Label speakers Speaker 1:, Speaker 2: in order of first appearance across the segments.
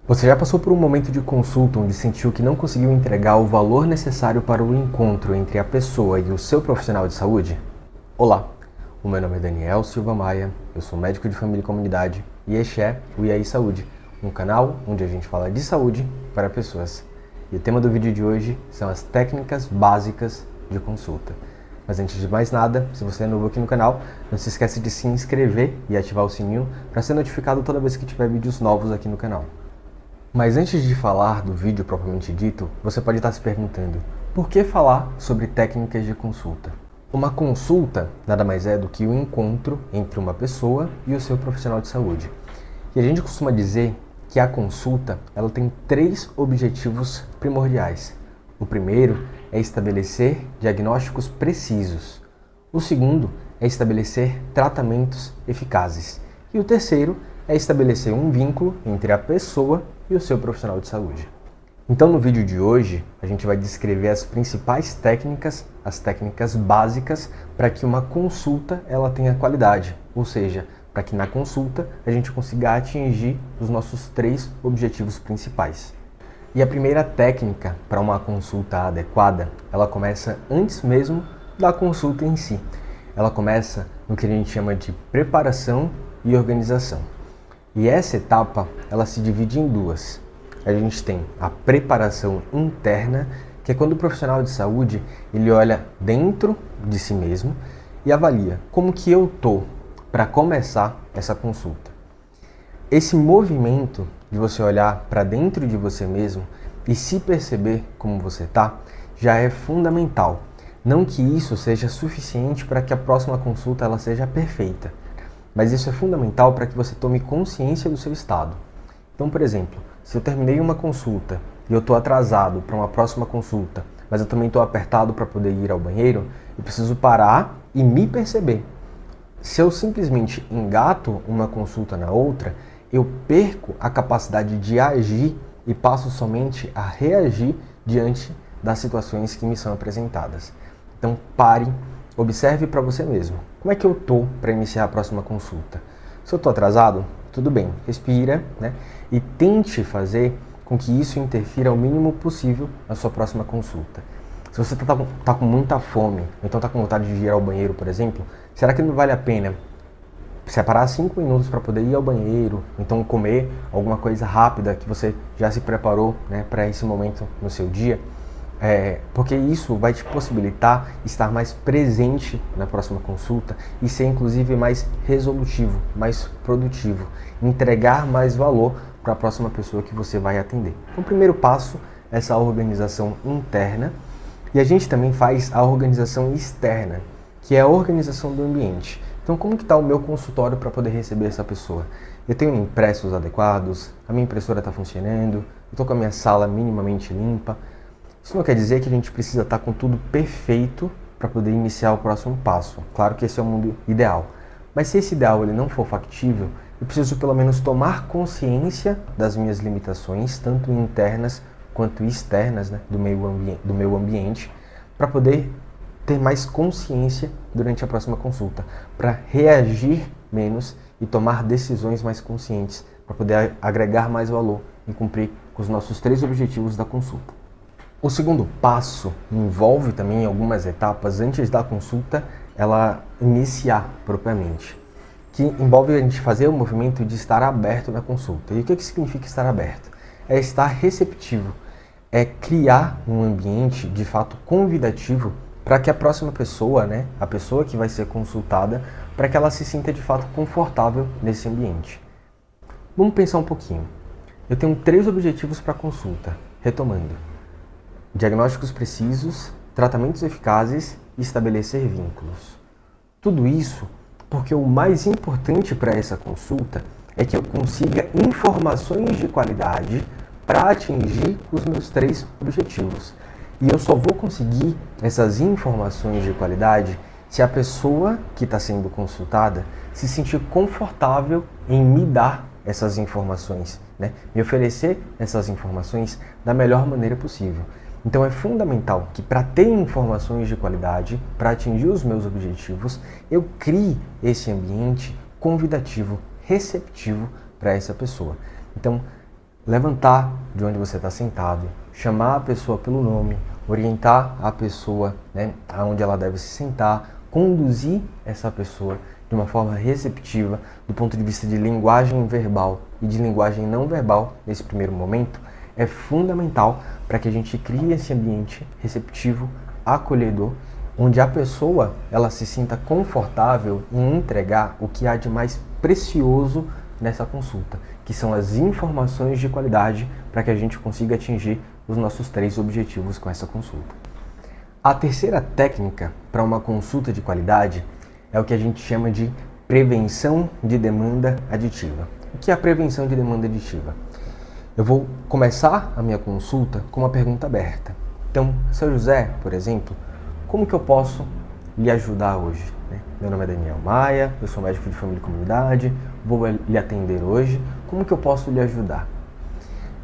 Speaker 1: Você já passou por um momento de consulta onde sentiu que não conseguiu entregar o valor necessário para o encontro entre a pessoa e o seu profissional de saúde? Olá, o meu nome é Daniel Silva Maia, eu sou médico de família e comunidade e este é o IAI Saúde, um canal onde a gente fala de saúde para pessoas. E o tema do vídeo de hoje são as técnicas básicas de consulta. Mas antes de mais nada, se você é novo aqui no canal, não se esqueça de se inscrever e ativar o sininho para ser notificado toda vez que tiver vídeos novos aqui no canal. Mas antes de falar do vídeo propriamente dito, você pode estar se perguntando: por que falar sobre técnicas de consulta? Uma consulta nada mais é do que o encontro entre uma pessoa e o seu profissional de saúde. E a gente costuma dizer que a consulta ela tem 3 objetivos primordiais. O primeiro é estabelecer diagnósticos precisos. O segundo é estabelecer tratamentos eficazes. E o terceiro é estabelecer um vínculo entre a pessoa e o seu profissional de saúde. Então, no vídeo de hoje, a gente vai descrever as principais técnicas, as técnicas básicas para que uma consulta ela tenha qualidade, ou seja, para que na consulta a gente consiga atingir os nossos 3 objetivos principais. E a primeira técnica para uma consulta adequada, ela começa antes mesmo da consulta em si. Ela começa no que a gente chama de preparação e organização. E essa etapa, ela se divide em 2. A gente tem a preparação interna, que é quando o profissional de saúde, ele olha dentro de si mesmo e avalia como que eu tô para começar essa consulta. Esse movimento de você olhar para dentro de você mesmo e se perceber como você tá, já é fundamental. Não que isso seja suficiente para que a próxima consulta ela seja perfeita. Mas isso é fundamental para que você tome consciência do seu estado. Então, por exemplo, se eu terminei uma consulta e eu estou atrasado para uma próxima consulta, mas eu também estou apertado para poder ir ao banheiro, eu preciso parar e me perceber. Se eu simplesmente engato uma consulta na outra, eu perco a capacidade de agir e passo somente a reagir diante das situações que me são apresentadas. Então, pare. Observe para você mesmo. Como é que eu estou para iniciar a próxima consulta? Se eu estou atrasado, tudo bem, respira, né? E tente fazer com que isso interfira o mínimo possível na sua próxima consulta. Se você está com muita fome, ou então está com vontade de ir ao banheiro, por exemplo, será que não vale a pena separar 5 minutos para poder ir ao banheiro, então comer alguma coisa rápida que você já se preparou, né, para esse momento no seu dia? Porque isso vai te possibilitar estar mais presente na próxima consulta e ser inclusive mais resolutivo, mais produtivo, entregar mais valor para a próxima pessoa que você vai atender. Então, o primeiro passo é essa organização interna, e a gente também faz a organização externa, que é a organização do ambiente. Então, como que está o meu consultório para poder receber essa pessoa? Eu tenho impressos adequados, a minha impressora está funcionando, eu estou com a minha sala minimamente limpa. Isso não quer dizer que a gente precisa estar com tudo perfeito para poder iniciar o próximo passo. Claro que esse é o mundo ideal. Mas se esse ideal ele não for factível, eu preciso pelo menos tomar consciência das minhas limitações, tanto internas quanto externas, né, do meu ambiente, para poder ter mais consciência durante a próxima consulta, para reagir menos e tomar decisões mais conscientes, para poder agregar mais valor e cumprir com os nossos 3 objetivos da consulta. O segundo passo envolve também algumas etapas antes da consulta ela iniciar propriamente, que envolve a gente fazer o movimento de estar aberto na consulta. E o que significa estar aberto? É estar receptivo, é criar um ambiente de fato convidativo para que a próxima pessoa, né, a pessoa que vai ser consultada, para que ela se sinta de fato confortável nesse ambiente. Vamos pensar um pouquinho. Eu tenho 3 objetivos para a consulta, retomando: diagnósticos precisos, tratamentos eficazes e estabelecer vínculos. Tudo isso porque o mais importante para essa consulta é que eu consiga informações de qualidade para atingir os meus 3 objetivos. E eu só vou conseguir essas informações de qualidade se a pessoa que está sendo consultada se sentir confortável em me dar essas informações, né? Me oferecer essas informações da melhor maneira possível. Então é fundamental que, para ter informações de qualidade, para atingir os meus objetivos, eu crie esse ambiente convidativo, receptivo para essa pessoa. Então, levantar de onde você está sentado, chamar a pessoa pelo nome, orientar a pessoa, aonde ela deve se sentar, conduzir essa pessoa de uma forma receptiva, do ponto de vista de linguagem verbal e de linguagem não verbal, nesse primeiro momento, é fundamental para que a gente crie esse ambiente receptivo, acolhedor, onde a pessoa ela se sinta confortável em entregar o que há de mais precioso nessa consulta, que são as informações de qualidade para que a gente consiga atingir os nossos 3 objetivos com essa consulta. A terceira técnica para uma consulta de qualidade é o que a gente chama de prevenção de demanda aditiva. O que é a prevenção de demanda aditiva? Eu vou começar a minha consulta com uma pergunta aberta. Então, seu José, por exemplo, como que eu posso lhe ajudar hoje? Meu nome é Daniel Maia, eu sou médico de família e comunidade, vou lhe atender hoje, como que eu posso lhe ajudar?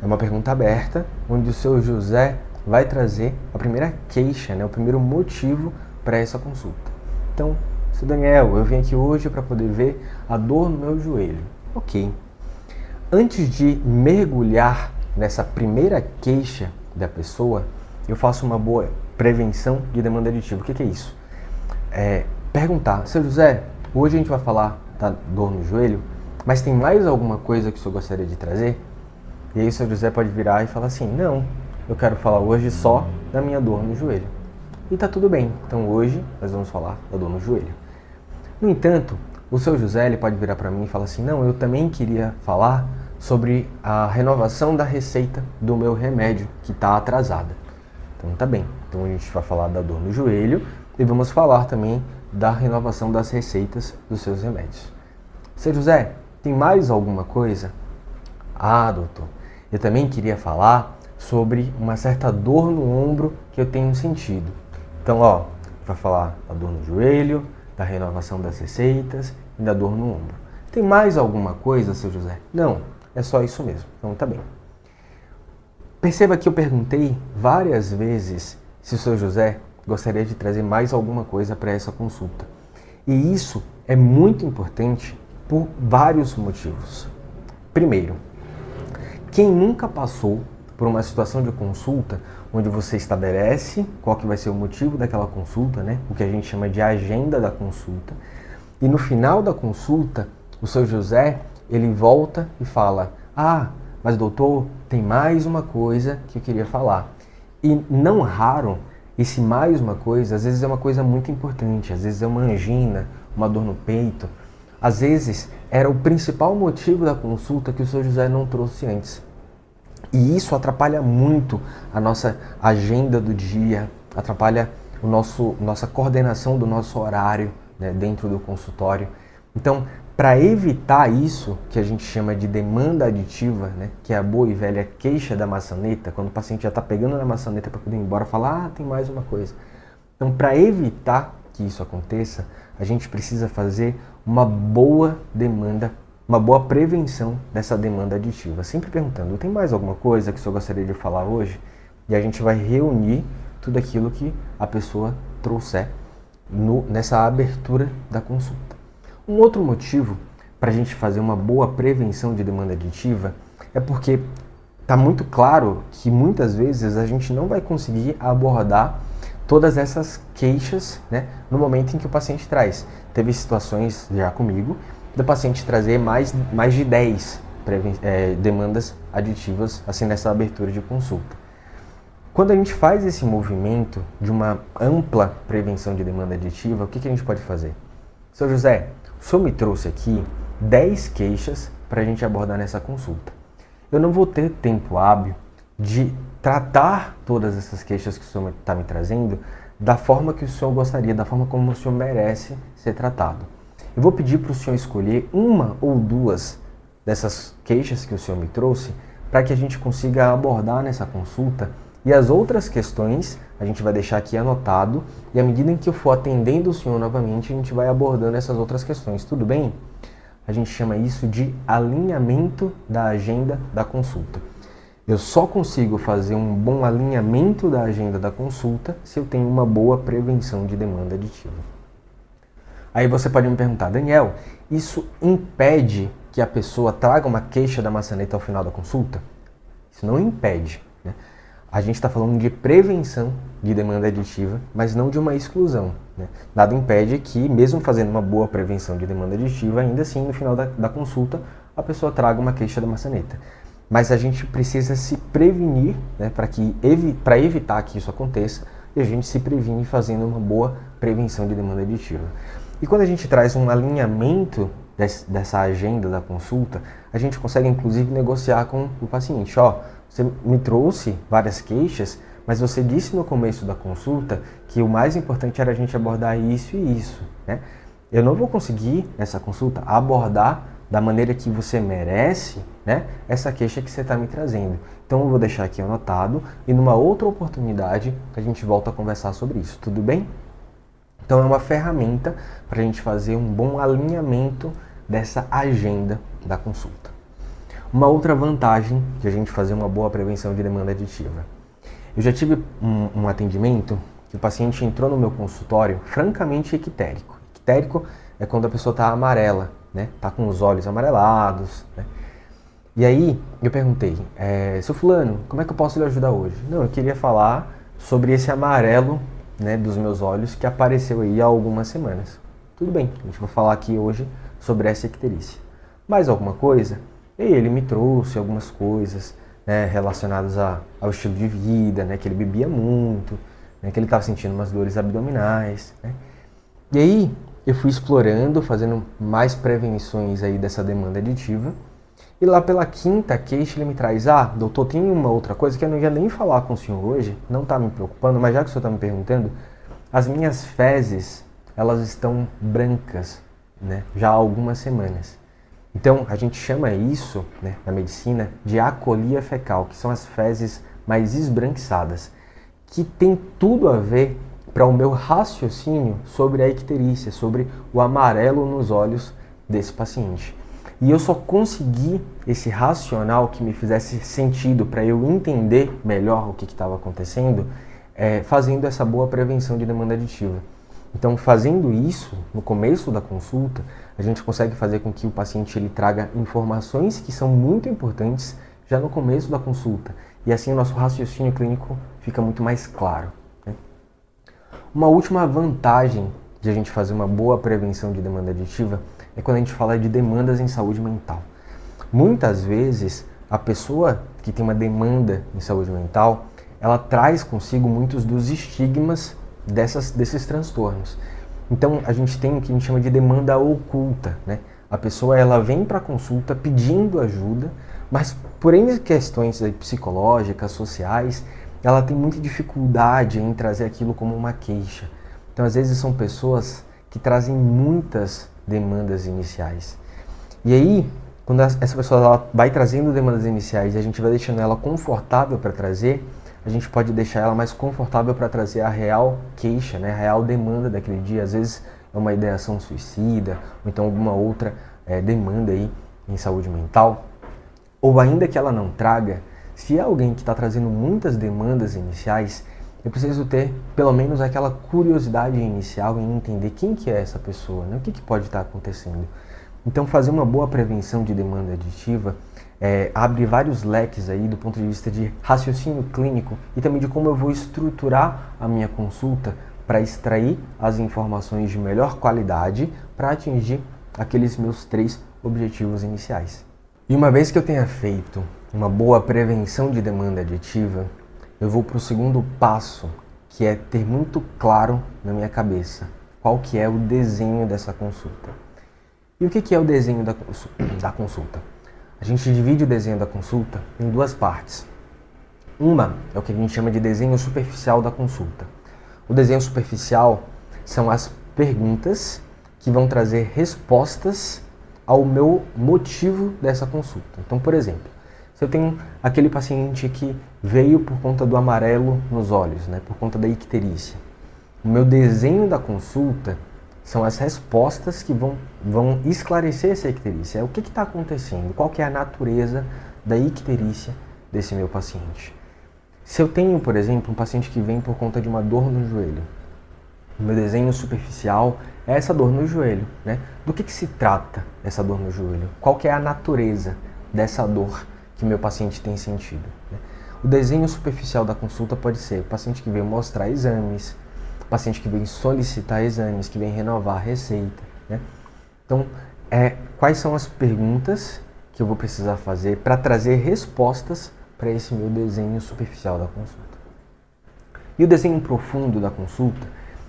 Speaker 1: É uma pergunta aberta, onde o seu José vai trazer a primeira queixa, o primeiro motivo para essa consulta. Então, seu Daniel, eu vim aqui hoje para poder ver a dor no meu joelho. Ok. Antes de mergulhar nessa primeira queixa da pessoa, eu faço uma boa prevenção de demanda aditiva. O que é isso? Perguntar, seu José, hoje a gente vai falar da dor no joelho, mas tem mais alguma coisa que o senhor gostaria de trazer? E aí o seu José pode virar e falar assim, não, eu quero falar hoje só da minha dor no joelho. E tá tudo bem, então hoje nós vamos falar da dor no joelho. No entanto, o seu José ele pode virar para mim e falar assim, não, eu também queria falar sobre a renovação da receita do meu remédio, que está atrasada. Então tá bem, então a gente vai falar da dor no joelho e vamos falar também da renovação das receitas dos seus remédios. Seu José, tem mais alguma coisa? Ah, doutor, eu também queria falar sobre uma certa dor no ombro que eu tenho sentido. Então, vai falar da dor no joelho, da renovação das receitas e da dor no ombro. Tem mais alguma coisa, seu José? Não, é só isso mesmo. Então, tá bem. Perceba que eu perguntei várias vezes se o seu José gostaria de trazer mais alguma coisa para essa consulta. E isso é muito importante por vários motivos. Primeiro, quem nunca passou por uma situação de consulta onde você estabelece qual que vai ser o motivo daquela consulta, o que a gente chama de agenda da consulta, e no final da consulta, o seu José, ele volta e fala, mas doutor, tem mais uma coisa que eu queria falar. E não raro, esse mais uma coisa, às vezes é uma coisa muito importante, às vezes é uma angina, uma dor no peito, às vezes era o principal motivo da consulta que o seu José não trouxe antes. E isso atrapalha muito a nossa agenda do dia, atrapalha nossa coordenação do nosso horário dentro do consultório. Então, para evitar isso, que a gente chama de demanda aditiva, que é a boa e velha queixa da maçaneta, quando o paciente já está pegando na maçaneta para poder ir embora, falar, tem mais uma coisa. Então, para evitar que isso aconteça, a gente precisa fazer uma boa demanda, uma boa prevenção dessa demanda aditiva. Sempre perguntando, tem mais alguma coisa que o senhor gostaria de falar hoje? E a gente vai reunir tudo aquilo que a pessoa trouxer nessa abertura da consulta. Um outro motivo para a gente fazer uma boa prevenção de demanda aditiva é porque está muito claro que muitas vezes a gente não vai conseguir abordar todas essas queixas no momento em que o paciente traz. Teve situações já comigo do paciente trazer mais de 10 demandas aditivas assim nessa abertura de consulta. Quando a gente faz esse movimento de uma ampla prevenção de demanda aditiva, o que a gente pode fazer? Seu José, o senhor me trouxe aqui 10 queixas para a gente abordar nessa consulta. Eu não vou ter tempo hábil de tratar todas essas queixas que o senhor está me trazendo da forma que o senhor gostaria, da forma como o senhor merece ser tratado. Eu vou pedir para o senhor escolher uma ou duas dessas queixas que o senhor me trouxe para que a gente consiga abordar nessa consulta, e as outras questões a gente vai deixar aqui anotado, e à medida em que eu for atendendo o senhor novamente, a gente vai abordando essas outras questões, tudo bem? A gente chama isso de alinhamento da agenda da consulta. Eu só consigo fazer um bom alinhamento da agenda da consulta se eu tenho uma boa prevenção de demanda aditiva. Aí você pode me perguntar, Daniel, isso impede que a pessoa traga uma queixa da maçaneta ao final da consulta? Isso não impede, né? A gente está falando de prevenção de demanda aditiva, mas não de uma exclusão, né? Nada impede que, mesmo fazendo uma boa prevenção de demanda aditiva, ainda assim, no final da consulta, a pessoa traga uma queixa da maçaneta. Mas a gente precisa se prevenir, né, para evitar que isso aconteça, e a gente se previne fazendo uma boa prevenção de demanda aditiva. E quando a gente traz um alinhamento dessa agenda da consulta, a gente consegue inclusive negociar com o paciente. Você me trouxe várias queixas, mas você disse no começo da consulta que o mais importante era a gente abordar isso e isso, né? Eu não vou conseguir, nessa consulta, abordar da maneira que você merece, né, essa queixa que você está me trazendo. Então eu vou deixar aqui anotado e numa outra oportunidade a gente volta a conversar sobre isso, tudo bem? Então é uma ferramenta para a gente fazer um bom alinhamento dessa agenda da consulta. Uma outra vantagem de a gente fazer uma boa prevenção de demanda aditiva. Eu já tive um atendimento que o paciente entrou no meu consultório francamente ictérico. Ictérico é quando a pessoa está amarela, né? Tá com os olhos amarelados, né? E aí eu perguntei, seu fulano, como é que eu posso lhe ajudar hoje? Não, eu queria falar sobre esse amarelo, né, dos meus olhos que apareceu aí há algumas semanas. Tudo bem, a gente vai falar aqui hoje sobre essa icterícia. Mais alguma coisa? E aí ele me trouxe algumas coisas, né, relacionadas ao estilo de vida, né, que ele bebia muito, né, que ele estava sentindo umas dores abdominais, né? E aí eu fui explorando, fazendo mais prevenções aí dessa demanda aditiva. E lá pela quinta queixa ele me traz, doutor, tem uma outra coisa que eu não ia nem falar com o senhor hoje, não está me preocupando, mas já que o senhor está me perguntando, as minhas fezes, elas estão brancas, né, já há algumas semanas. Então a gente chama isso, né, na medicina de acolia fecal, que são as fezes mais esbranquiçadas, que tem tudo a ver para o meu raciocínio sobre a icterícia, sobre o amarelo nos olhos desse paciente. E eu só consegui esse racional que me fizesse sentido para eu entender melhor o que estava acontecendo, fazendo essa boa prevenção de demanda aditiva. Então, fazendo isso no começo da consulta, a gente consegue fazer com que o paciente ele traga informações que são muito importantes já no começo da consulta. E assim o nosso raciocínio clínico fica muito mais claro, né? Uma última vantagem de a gente fazer uma boa prevenção de demanda aditiva é quando a gente fala de demandas em saúde mental. Muitas vezes, a pessoa que tem uma demanda em saúde mental, ela traz consigo muitos dos estigmas desses transtornos. Então, a gente tem o que a gente chama de demanda oculta, né? A pessoa ela vem para a consulta pedindo ajuda, mas por N questões psicológicas, sociais, ela tem muita dificuldade em trazer aquilo como uma queixa. Então, às vezes, são pessoas que trazem muitas demandas iniciais. E aí, quando essa pessoa ela vai trazendo demandas iniciais e a gente vai deixando ela confortável para trazer, a gente pode deixar ela mais confortável para trazer a real queixa, né, a real demanda daquele dia. Às vezes é uma ideação suicida, ou então alguma outra demanda aí em saúde mental. Ou ainda que ela não traga, se é alguém que está trazendo muitas demandas iniciais, eu preciso ter pelo menos aquela curiosidade inicial em entender quem que é essa pessoa, né? O que pode estar acontecendo. Então fazer uma boa prevenção de demanda aditiva abre vários leques aí do ponto de vista de raciocínio clínico e também de como eu vou estruturar a minha consulta para extrair as informações de melhor qualidade para atingir aqueles meus 3 objetivos iniciais. E uma vez que eu tenha feito uma boa prevenção de demanda aditiva, eu vou para o segundo passo, que é ter muito claro na minha cabeça qual que é o desenho dessa consulta. E o que é o desenho da consulta? A gente divide o desenho da consulta em 2 partes. Uma é o que a gente chama de desenho superficial da consulta. O desenho superficial são as perguntas que vão trazer respostas ao meu motivo dessa consulta. Então, por exemplo, se eu tenho aquele paciente que veio por conta do amarelo nos olhos, né, por conta da icterícia, o meu desenho da consulta são as respostas que vão esclarecer essa icterícia. O que está acontecendo? Qual que é a natureza da icterícia desse meu paciente? Se eu tenho, por exemplo, um paciente que vem por conta de uma dor no joelho, o meu desenho superficial é essa dor no joelho, né? Do que se trata essa dor no joelho? Qual que é a natureza dessa dor que meu paciente tem sentido, né? O desenho superficial da consulta pode ser o paciente que vem mostrar exames, o paciente que vem solicitar exames, que vem renovar a receita, né? Então, quais são as perguntas que eu vou precisar fazer para trazer respostas para esse meu desenho superficial da consulta? E o desenho profundo da consulta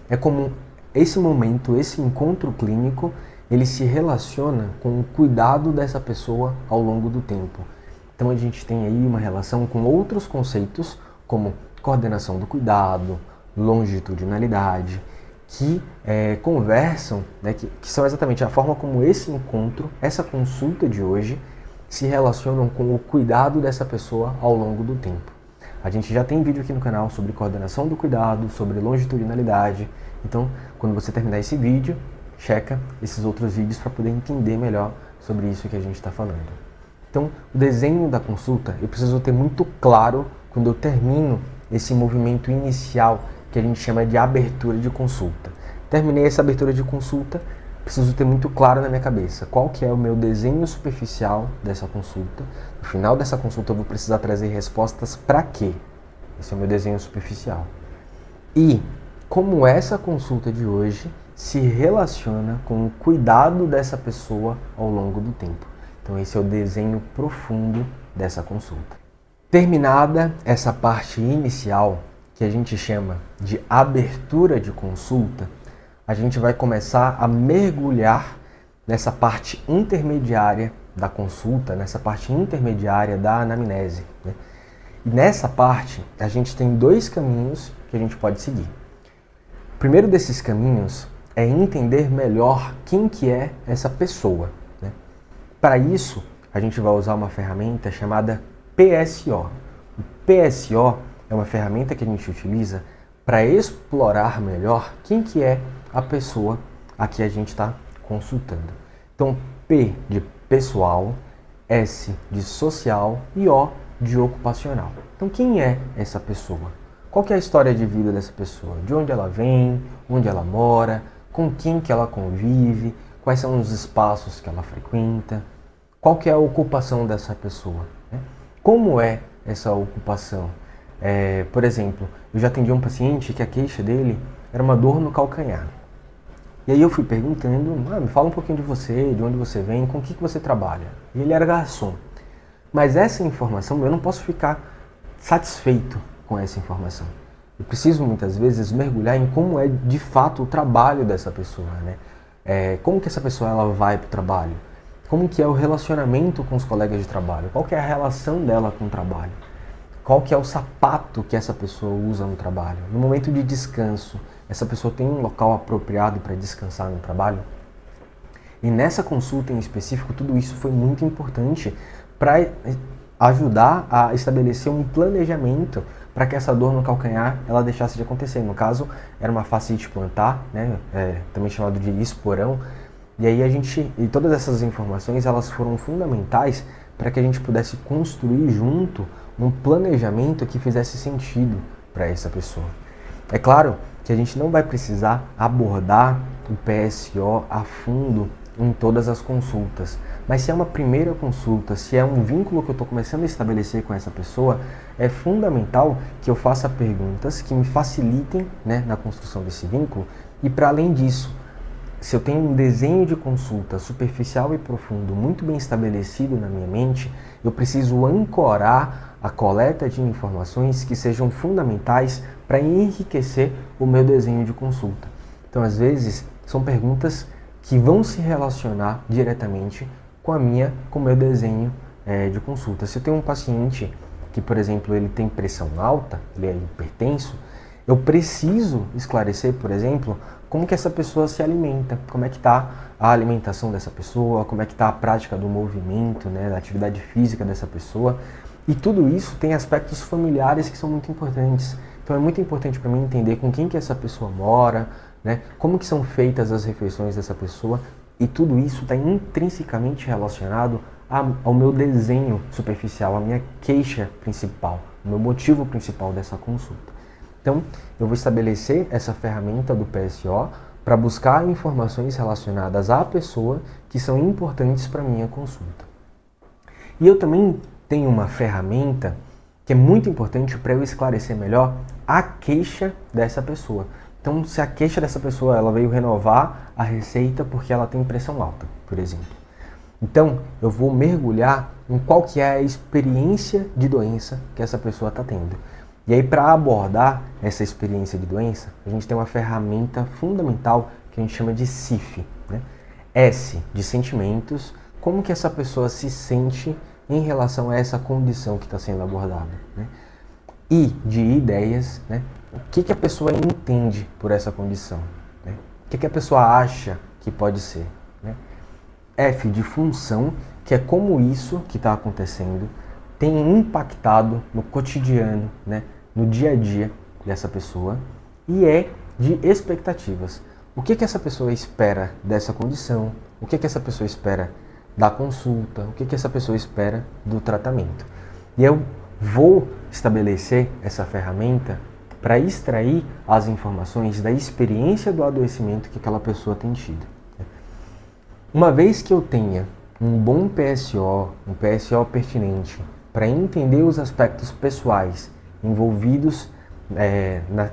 Speaker 1: é como esse momento, esse encontro clínico, ele se relaciona com o cuidado dessa pessoa ao longo do tempo. Então a gente tem aí uma relação com outros conceitos, como coordenação do cuidado, longitudinalidade, que conversam, né, que são exatamente a forma como esse encontro, essa consulta de hoje, se relacionam com o cuidado dessa pessoa ao longo do tempo. A gente já tem vídeo aqui no canal sobre coordenação do cuidado, sobre longitudinalidade. Então, quando você terminar esse vídeo, checa esses outros vídeos para poder entender melhor sobre isso que a gente está falando. Então, o desenho da consulta, eu preciso ter muito claro quando eu termino esse movimento inicial que a gente chama de abertura de consulta. Terminei essa abertura de consulta, preciso ter muito claro na minha cabeça qual que é o meu desenho superficial dessa consulta. No final dessa consulta eu vou precisar trazer respostas para quê? Esse é o meu desenho superficial. E como essa consulta de hoje se relaciona com o cuidado dessa pessoa ao longo do tempo. Então esse é o desenho profundo dessa consulta. Terminada essa parte inicial, que a gente chama de abertura de consulta, a gente vai começar a mergulhar nessa parte intermediária da consulta, nessa parte intermediária da anamnese, né? E nessa parte, a gente tem dois caminhos que a gente pode seguir. O primeiro desses caminhos é entender melhor quem que é essa pessoa, né? Para isso, a gente vai usar uma ferramenta chamada PSO. O PSO é uma ferramenta que a gente utiliza para explorar melhor quem que é a pessoa a que a gente está consultando. Então, P de pessoal, S de social e O de ocupacional. Então, quem é essa pessoa? Qual que é a história de vida dessa pessoa? De onde ela vem, onde ela mora, com quem que ela convive, quais são os espaços que ela frequenta, qual que é a ocupação dessa pessoa, né? Como é essa ocupação? Por exemplo, eu já atendi um paciente que a queixa dele era uma dor no calcanhar. E aí eu fui perguntando, me fala um pouquinho de você, de onde você vem, com o que você trabalha. E ele era garçom. Mas essa informação, eu não posso ficar satisfeito com essa informação. Eu preciso muitas vezes mergulhar em como é de fato o trabalho dessa pessoa, né? Como que essa pessoa ela vai para o trabalho? Como que é o relacionamento com os colegas de trabalho? Qual que é a relação dela com o trabalho? Qual que é o sapato que essa pessoa usa no trabalho? No momento de descanso, essa pessoa tem um local apropriado para descansar no trabalho? E nessa consulta em específico, tudo isso foi muito importante para ajudar a estabelecer um planejamento para que essa dor no calcanhar ela deixasse de acontecer. No caso, era uma fascite plantar, né? Também chamado de esporão. E aí e todas essas informações elas foram fundamentais para que a gente pudesse construir junto um planejamento que fizesse sentido para essa pessoa. É claro que a gente não vai precisar abordar o PSO a fundo em todas as consultas, mas se é uma primeira consulta, se é um vínculo que eu estou começando a estabelecer com essa pessoa, é fundamental que eu faça perguntas que me facilitem, né, na construção desse vínculo. E para além disso, se eu tenho um desenho de consulta superficial e profundo muito bem estabelecido na minha mente, eu preciso ancorar a coleta de informações que sejam fundamentais para enriquecer o meu desenho de consulta. Então, às vezes, são perguntas que vão se relacionar diretamente com o meu desenho de consulta. Se eu tenho um paciente que, por exemplo, ele tem pressão alta, ele é hipertenso, eu preciso esclarecer, por exemplo, como que essa pessoa se alimenta, como é que está a alimentação dessa pessoa, como é que está a prática do movimento, né, da atividade física dessa pessoa. E tudo isso tem aspectos familiares que são muito importantes. Então é muito importante para mim entender com quem que essa pessoa mora, né, como que são feitas as refeições dessa pessoa, e tudo isso está intrinsecamente relacionado ao meu desenho superficial, à minha queixa principal, o meu motivo principal dessa consulta. Então, eu vou estabelecer essa ferramenta do PSO para buscar informações relacionadas à pessoa que são importantes para a minha consulta. E eu também tem uma ferramenta que é muito importante para eu esclarecer melhor a queixa dessa pessoa. Então, se a queixa dessa pessoa ela veio renovar a receita porque ela tem pressão alta, por exemplo. Então, eu vou mergulhar em qual que é a experiência de doença que essa pessoa está tendo. E aí, para abordar essa experiência de doença, a gente tem uma ferramenta fundamental que a gente chama de SIF, né? S, de sentimentos, como que essa pessoa se sente em relação a essa condição que está sendo abordada, né? I, de ideias, né? O que a pessoa entende por essa condição, né? O que a pessoa acha que pode ser, né? F, de função, que é como isso que está acontecendo tem impactado no cotidiano, né? No dia a dia dessa pessoa. E E, de expectativas. O que essa pessoa espera dessa condição? O que essa pessoa espera da consulta? O que essa pessoa espera do tratamento? E eu vou estabelecer essa ferramenta para extrair as informações da experiência do adoecimento que aquela pessoa tem tido. Uma vez que eu tenha um bom PSO, um PSO pertinente, para entender os aspectos pessoais envolvidos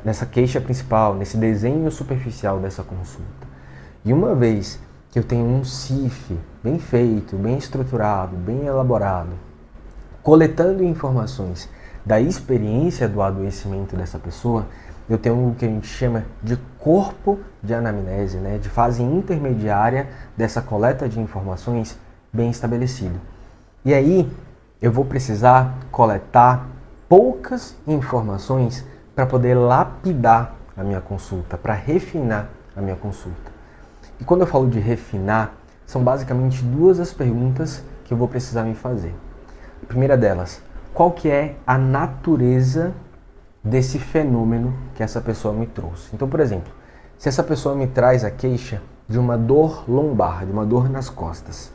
Speaker 1: nessa queixa principal, nesse desenho superficial dessa consulta, e uma vez que eu tenho um CIF bem feito, bem estruturado, bem elaborado, coletando informações da experiência do adoecimento dessa pessoa, eu tenho o que a gente chama de corpo de anamnese, né, de fase intermediária dessa coleta de informações bem estabelecido. E aí eu vou precisar coletar poucas informações para poder lapidar a minha consulta, para refinar a minha consulta. E quando eu falo de refinar, são basicamente duas as perguntas que eu vou precisar me fazer. A primeira delas, qual que é a natureza desse fenômeno que essa pessoa me trouxe? Então, por exemplo, se essa pessoa me traz a queixa de uma dor lombar, de uma dor nas costas,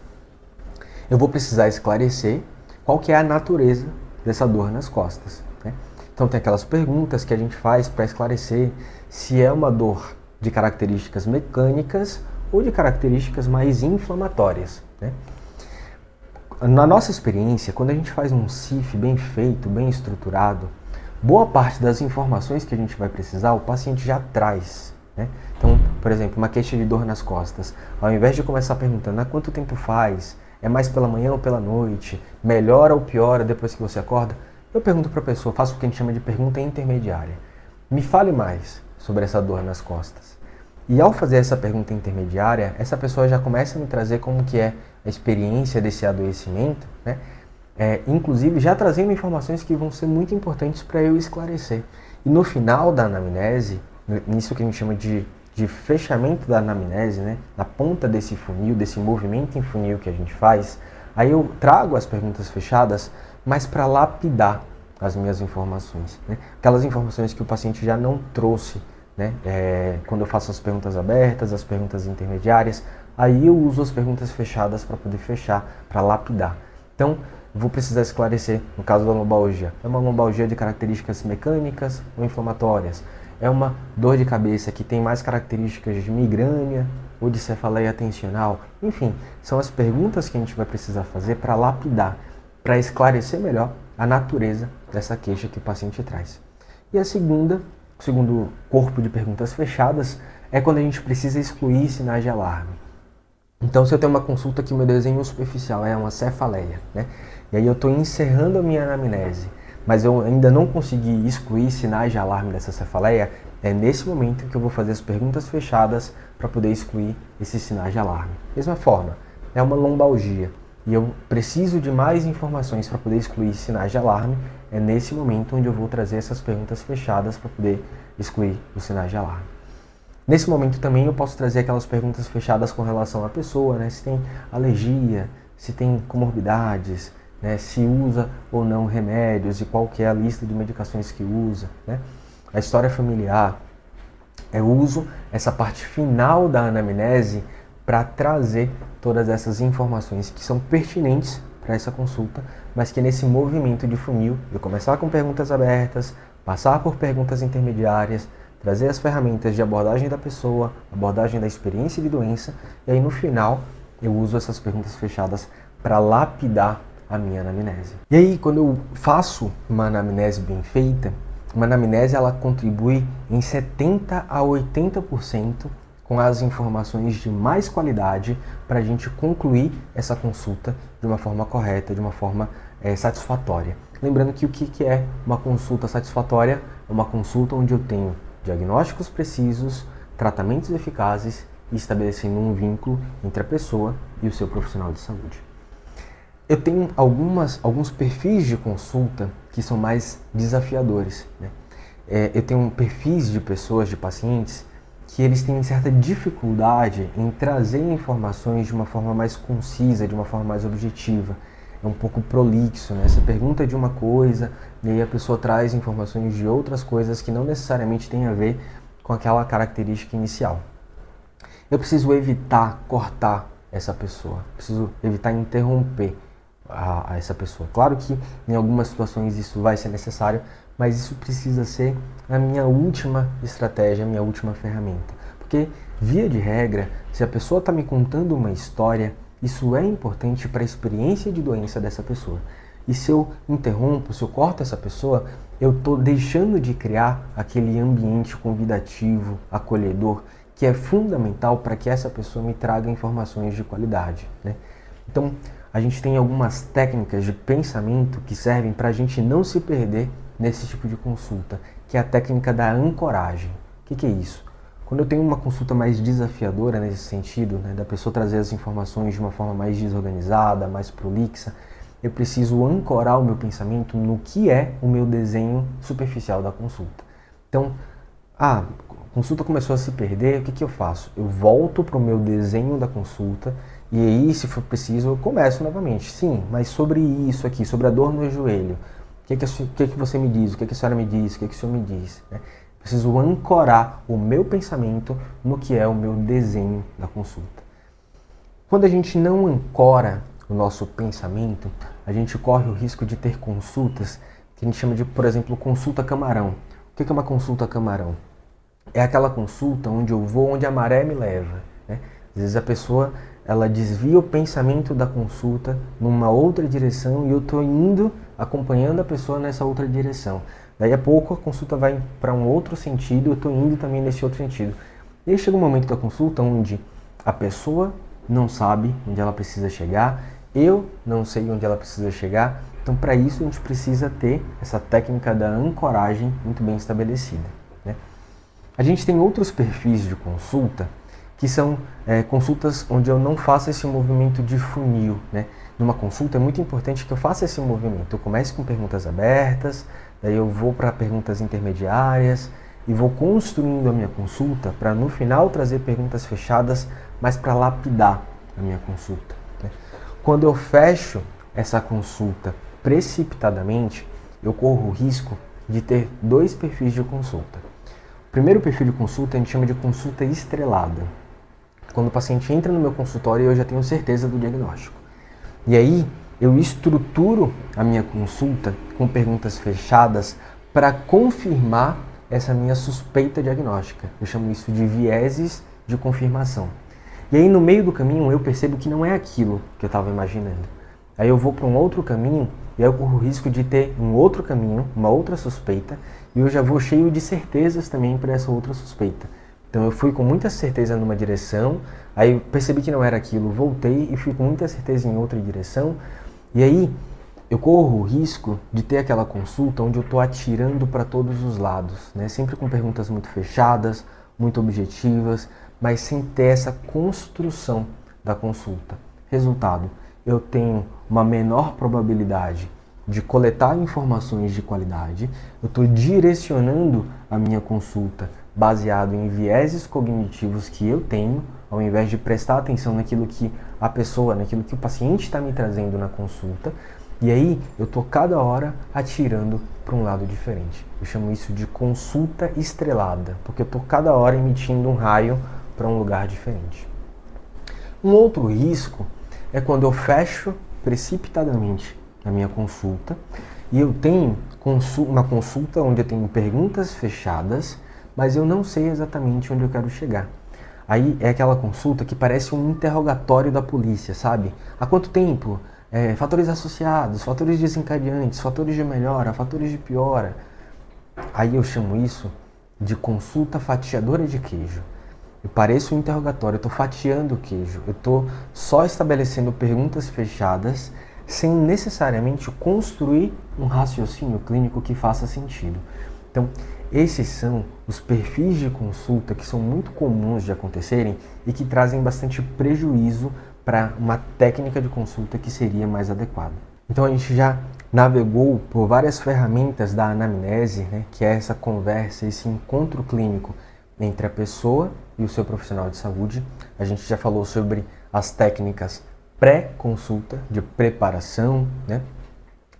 Speaker 1: eu vou precisar esclarecer qual que é a natureza dessa dor nas costas, né? Então tem aquelas perguntas que a gente faz para esclarecer se é uma dor de características mecânicas ou de características mais inflamatórias, né? Na nossa experiência, quando a gente faz um CIF bem feito, bem estruturado, boa parte das informações que a gente vai precisar, o paciente já traz, né? Então, por exemplo, uma queixa de dor nas costas, ao invés de começar perguntando há quanto tempo faz, é mais pela manhã ou pela noite, melhora ou piora depois que você acorda, eu pergunto para a pessoa, faço o que a gente chama de pergunta intermediária. Me fale mais sobre essa dor nas costas. E ao fazer essa pergunta intermediária, essa pessoa já começa a me trazer como que é a experiência desse adoecimento, né? Inclusive já trazendo informações que vão ser muito importantes para eu esclarecer. E no final da anamnese, nisso que a gente chama de fechamento da anamnese, né? Na ponta desse funil, desse movimento em funil que a gente faz, aí eu trago as perguntas fechadas, mas para lapidar as minhas informações, né? Aquelas informações que o paciente já não trouxe, né? Quando eu faço as perguntas abertas, as perguntas intermediárias, aí eu uso as perguntas fechadas para poder fechar, para lapidar. Então, vou precisar esclarecer, no caso da lombalgia, é uma lombalgia de características mecânicas ou inflamatórias? É uma dor de cabeça que tem mais características de migrânia ou de cefaleia tensional? Enfim, são as perguntas que a gente vai precisar fazer para lapidar, para esclarecer melhor a natureza dessa queixa que o paciente traz. E a segundo corpo de perguntas fechadas é quando a gente precisa excluir sinais de alarme. Então, se eu tenho uma consulta que o meu desenho superficial é uma cefaleia, né? E aí eu estou encerrando a minha anamnese, mas eu ainda não consegui excluir sinais de alarme dessa cefaleia, é nesse momento que eu vou fazer as perguntas fechadas para poder excluir esses sinais de alarme. Mesma forma, é uma lombalgia e eu preciso de mais informações para poder excluir sinais de alarme, é nesse momento onde eu vou trazer essas perguntas fechadas para poder excluir os sinais de alarme. Nesse momento também eu posso trazer aquelas perguntas fechadas com relação à pessoa, né? Se tem alergia, se tem comorbidades, né? Se usa ou não remédios e qual que é a lista de medicações que usa, né? A história familiar. Eu uso essa parte final da anamnese para trazer todas essas informações que são pertinentes para essa consulta, mas que nesse movimento de funil, eu começar com perguntas abertas, passar por perguntas intermediárias, trazer as ferramentas de abordagem da pessoa, abordagem da experiência de doença, e aí no final eu uso essas perguntas fechadas para lapidar a minha anamnese. E aí, quando eu faço uma anamnese bem feita, uma anamnese ela contribui em 70 a 80% com as informações de mais qualidade para a gente concluir essa consulta de uma forma correta, de uma forma satisfatória. Lembrando que o que é uma consulta satisfatória? É uma consulta onde eu tenho diagnósticos precisos, tratamentos eficazes e estabelecendo um vínculo entre a pessoa e o seu profissional de saúde. Eu tenho alguns perfis de consulta que são mais desafiadores, né? Eu tenho perfis de pessoas, de pacientes, que eles têm certa dificuldade em trazer informações de uma forma mais concisa, de uma forma mais objetiva. É um pouco prolixo, né? Você pergunta de uma coisa e aí a pessoa traz informações de outras coisas que não necessariamente têm a ver com aquela característica inicial. Eu preciso evitar cortar essa pessoa, preciso evitar interromper a essa pessoa. Claro que em algumas situações isso vai ser necessário, mas isso precisa ser a minha última estratégia, a minha última ferramenta. Porque, via de regra, se a pessoa está me contando uma história, isso é importante para a experiência de doença dessa pessoa. E se eu interrompo, se eu corto essa pessoa, eu estou deixando de criar aquele ambiente convidativo, acolhedor, que é fundamental para que essa pessoa me traga informações de qualidade, né? Então, a gente tem algumas técnicas de pensamento que servem para a gente não se perder nesse tipo de consulta, que é a técnica da ancoragem. O que é isso? Quando eu tenho uma consulta mais desafiadora nesse sentido, né, da pessoa trazer as informações de uma forma mais desorganizada, mais prolixa, eu preciso ancorar o meu pensamento no que é o meu desenho superficial da consulta. Então, a consulta começou a se perder, o que eu faço? Eu volto para o meu desenho da consulta e aí, se for preciso, eu começo novamente. Sim, mas sobre isso aqui, sobre a dor no joelho, o que você me diz? O que a senhora me diz? O que o senhor me diz? Né? Preciso ancorar o meu pensamento no que é o meu desenho da consulta. Quando a gente não ancora o nosso pensamento, a gente corre o risco de ter consultas que a gente chama de, por exemplo, consulta camarão. O que é uma consulta camarão? É aquela consulta onde eu vou onde a maré me leva, né? Às vezes a pessoa ela desvia o pensamento da consulta numa outra direção e eu estou indo acompanhando a pessoa nessa outra direção. Daí a pouco a consulta vai para um outro sentido, eu estou indo também nesse outro sentido. E aí chega um momento da consulta onde a pessoa não sabe onde ela precisa chegar, eu não sei onde ela precisa chegar, então para isso a gente precisa ter essa técnica da ancoragem muito bem estabelecida, né? A gente tem outros perfis de consulta que são consultas onde eu não faço esse movimento de funil, né? Numa consulta é muito importante que eu faça esse movimento. Eu comece com perguntas abertas, daí eu vou para perguntas intermediárias e vou construindo a minha consulta para no final trazer perguntas fechadas, mas para lapidar a minha consulta, né? Quando eu fecho essa consulta precipitadamente, eu corro o risco de ter dois perfis de consulta. O primeiro perfil de consulta a gente chama de consulta estrelada. Quando o paciente entra no meu consultório, eu já tenho certeza do diagnóstico. E aí, eu estruturo a minha consulta com perguntas fechadas para confirmar essa minha suspeita diagnóstica. Eu chamo isso de vieses de confirmação. E aí, no meio do caminho, eu percebo que não é aquilo que eu estava imaginando. Aí eu vou para um outro caminho e aí eu corro o risco de ter um outro caminho, uma outra suspeita, e eu já vou cheio de certezas também para essa outra suspeita. Então eu fui com muita certeza numa direção, aí percebi que não era aquilo, voltei e fui com muita certeza em outra direção, e aí eu corro o risco de ter aquela consulta onde eu estou atirando para todos os lados, né? Sempre com perguntas muito fechadas, muito objetivas, mas sem ter essa construção da consulta. Resultado, eu tenho uma menor probabilidade de coletar informações de qualidade, eu estou direcionando a minha consulta baseado em vieses cognitivos que eu tenho, ao invés de prestar atenção naquilo que a pessoa, naquilo que o paciente está me trazendo na consulta, e aí eu estou cada hora atirando para um lado diferente. Eu chamo isso de consulta estrelada, porque eu estou cada hora emitindo um raio para um lugar diferente. Um outro risco é quando eu fecho precipitadamente a minha consulta e eu tenho uma consulta onde eu tenho perguntas fechadas, mas eu não sei exatamente onde eu quero chegar. Aí é aquela consulta que parece um interrogatório da polícia, sabe? Há quanto tempo fatores associados, fatores desencadeantes, fatores de melhora, fatores de piora. Aí eu chamo isso de consulta fatiadora de queijo. Eu pareço um interrogatório, eu estou fatiando o queijo, eu estou só estabelecendo perguntas fechadas sem necessariamente construir um raciocínio clínico que faça sentido. Então, esses são os perfis de consulta que são muito comuns de acontecerem e que trazem bastante prejuízo para uma técnica de consulta que seria mais adequada. Então, a gente já navegou por várias ferramentas da anamnese, né, que é essa conversa, esse encontro clínico entre a pessoa e o seu profissional de saúde. A gente já falou sobre as técnicas pré-consulta, de preparação, né,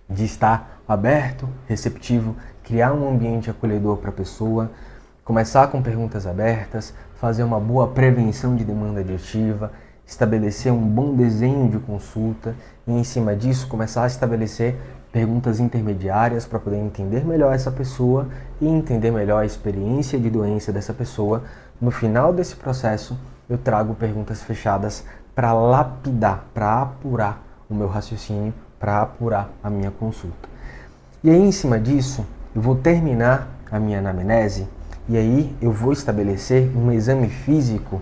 Speaker 1: de estar aberto, receptivo, criar um ambiente acolhedor para a pessoa, começar com perguntas abertas, fazer uma boa prevenção de demanda aditiva, estabelecer um bom desenho de consulta e, em cima disso, começar a estabelecer perguntas intermediárias para poder entender melhor essa pessoa e entender melhor a experiência de doença dessa pessoa. No final desse processo, eu trago perguntas fechadas para lapidar, para apurar o meu raciocínio, para apurar a minha consulta. E aí, em cima disso, eu vou terminar a minha anamnese e aí eu vou estabelecer um exame físico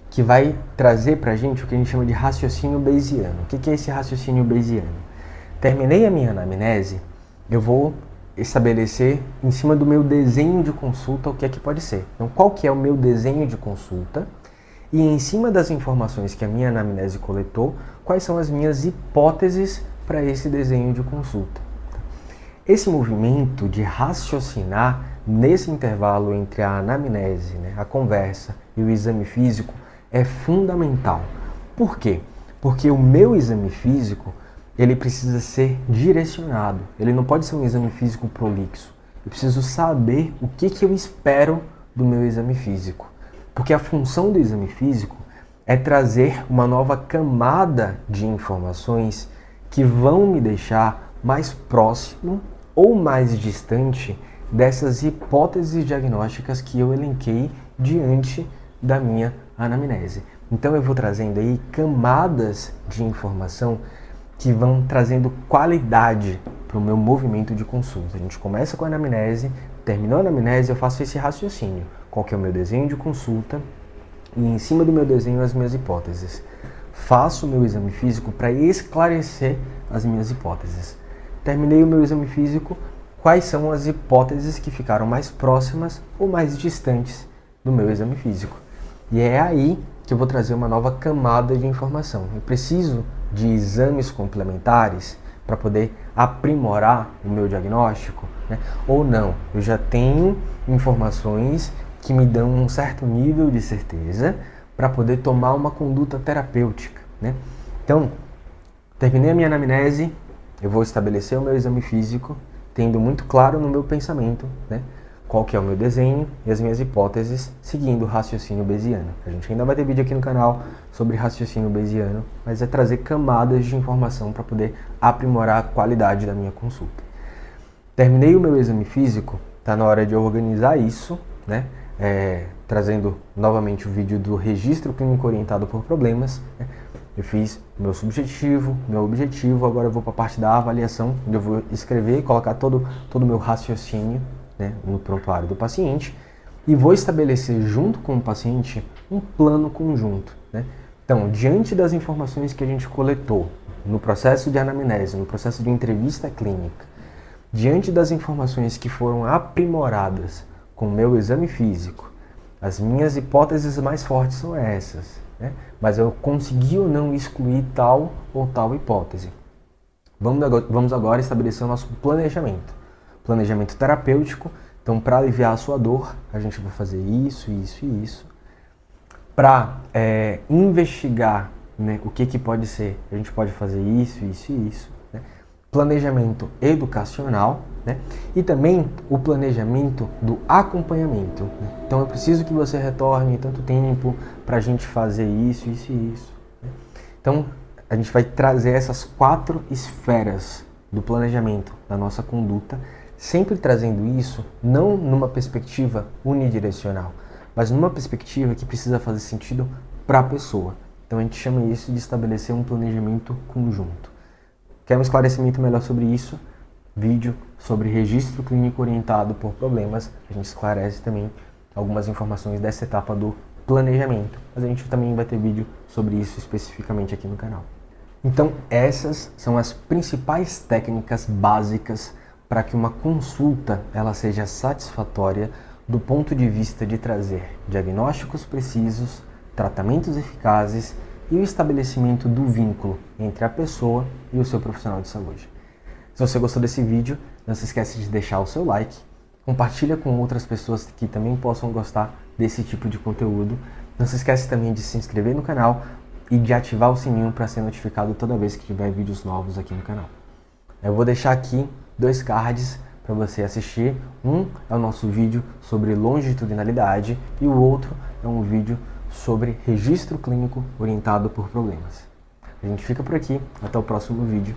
Speaker 1: que vai trazer para a gente o que a gente chama de raciocínio bayesiano. O que é esse raciocínio bayesiano? Terminei a minha anamnese, eu vou estabelecer em cima do meu desenho de consulta o que é que pode ser. Então, qual que é o meu desenho de consulta? E em cima das informações que a minha anamnese coletou, quais são as minhas hipóteses para esse desenho de consulta? Esse movimento de raciocinar nesse intervalo entre a anamnese, né, a conversa e o exame físico é fundamental. Por quê? Porque o meu exame físico ele precisa ser direcionado. Ele não pode ser um exame físico prolixo. Eu preciso saber o que eu espero do meu exame físico. Porque a função do exame físico é trazer uma nova camada de informações que vão me deixar mais próximo ou mais distante dessas hipóteses diagnósticas que eu elenquei diante da minha anamnese. Então eu vou trazendo aí camadas de informação que vão trazendo qualidade para o meu movimento de consulta. A gente começa com a anamnese, terminou a anamnese, eu faço esse raciocínio. Qual que é o meu desenho de consulta e em cima do meu desenho as minhas hipóteses. Faço o meu exame físico para esclarecer as minhas hipóteses. Terminei o meu exame físico, quais são as hipóteses que ficaram mais próximas ou mais distantes do meu exame físico. E é aí que eu vou trazer uma nova camada de informação. Eu preciso de exames complementares para poder aprimorar o meu diagnóstico, né? Ou não, eu já tenho informações que me dão um certo nível de certeza para poder tomar uma conduta terapêutica, né? Então, terminei a minha anamnese, eu vou estabelecer o meu exame físico, tendo muito claro no meu pensamento, né, qual que é o meu desenho e as minhas hipóteses, seguindo o raciocínio bayesiano. A gente ainda vai ter vídeo aqui no canal sobre raciocínio bayesiano, mas é trazer camadas de informação para poder aprimorar a qualidade da minha consulta. Terminei o meu exame físico, está na hora de eu organizar isso, né, trazendo novamente o vídeo do registro clínico orientado por problemas, né. Eu fiz meu subjetivo, meu objetivo, agora eu vou para a parte da avaliação, onde eu vou escrever e colocar todo o meu raciocínio, né, no prontuário do paciente e vou estabelecer junto com o paciente um plano conjunto, né? Então, diante das informações que a gente coletou no processo de anamnese, no processo de entrevista clínica, diante das informações que foram aprimoradas com o meu exame físico, as minhas hipóteses mais fortes são essas, né? Mas eu consegui ou não excluir tal ou tal hipótese. Vamos agora estabelecer o nosso planejamento. Planejamento terapêutico. Então, para aliviar a sua dor, a gente vai fazer isso, isso e isso. Para investigar, né, o que pode ser, a gente pode fazer isso, isso e isso. Né? Planejamento educacional, né? E também o planejamento do acompanhamento. Né? Então, eu preciso que você retorne tanto tempo para a gente fazer isso, isso e isso. Né? Então, a gente vai trazer essas 4 esferas do planejamento da nossa conduta, sempre trazendo isso não numa perspectiva unidirecional, mas numa perspectiva que precisa fazer sentido para a pessoa. Então a gente chama isso de estabelecer um planejamento conjunto. Quer um esclarecimento melhor sobre isso? Vídeo sobre registro clínico orientado por problemas. A gente esclarece também algumas informações dessa etapa do planejamento, mas a gente também vai ter vídeo sobre isso especificamente aqui no canal. Então, essas são as principais técnicas básicas para que uma consulta ela seja satisfatória do ponto de vista de trazer diagnósticos precisos, tratamentos eficazes e o estabelecimento do vínculo entre a pessoa e o seu profissional de saúde. Se você gostou desse vídeo, não se esqueça de deixar o seu like, compartilha com outras pessoas que também possam gostar desse tipo de conteúdo. Não se esqueça também de se inscrever no canal e de ativar o sininho para ser notificado toda vez que tiver vídeos novos aqui no canal. Eu vou deixar aqui 2 cards para você assistir. Um é o nosso vídeo sobre longitudinalidade e o outro é um vídeo sobre registro clínico orientado por problemas. A gente fica por aqui, até o próximo vídeo.